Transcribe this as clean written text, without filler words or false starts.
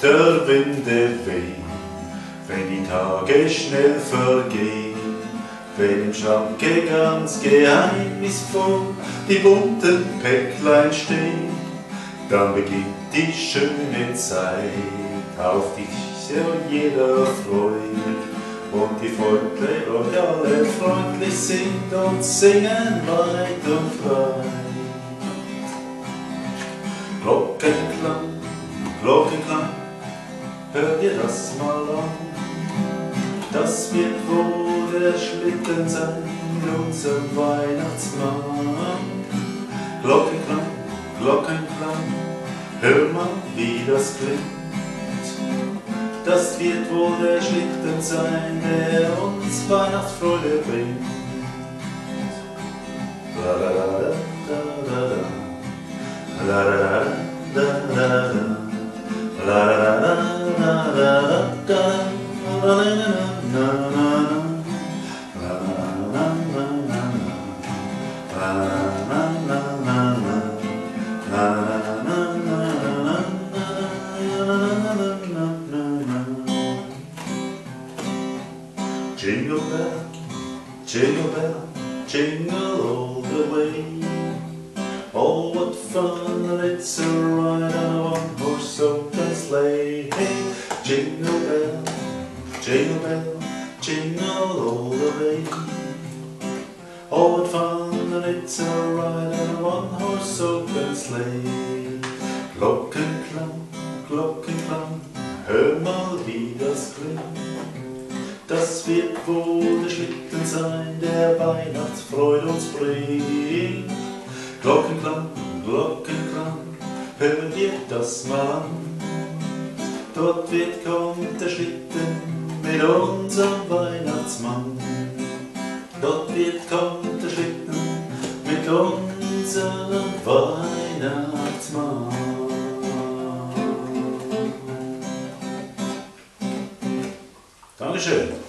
der Winde wehen, wenn die Tage schnell vergehen, wenn im Schranke ganz geheimnisvoll die bunten Päcklein stehen, dann beginnt die schöne Zeit, auf die sich jeder freut. Und die Völker und alle freundlich sind und singen weit und frei. Glockenklang, Glockenklang, hört ihr das mal an? Das wird wohl der Schlitten sein, unser Weihnachtsmann. Glockenklang, Glockenklang, hör mal, wie das klingt. Das wird wohl der Schlitten sein, der uns Weihnachtsfreude bringt. La la la la la la la la la la la Jingle bell, jingle bell, jingle all the way. Oh, what fun it's to ride on a one-horse open sleigh. Hey, jingle bell, jingle all the way. Oh, what fun it's to ride on a one-horse open sleigh. Glockenklang, Glockenklang, hör mal, wie das klingt. Das wird wohl der Schlitten sein, der Weihnachtsfreude uns bringt. Glockenklang, Glockenklang, hört ihr das mal an? Dort kommt der Schlitten mit unserem Weihnachtsmann. Dort kommt der Schlitten mit unserem Weihnachtsmann. Dankeschön.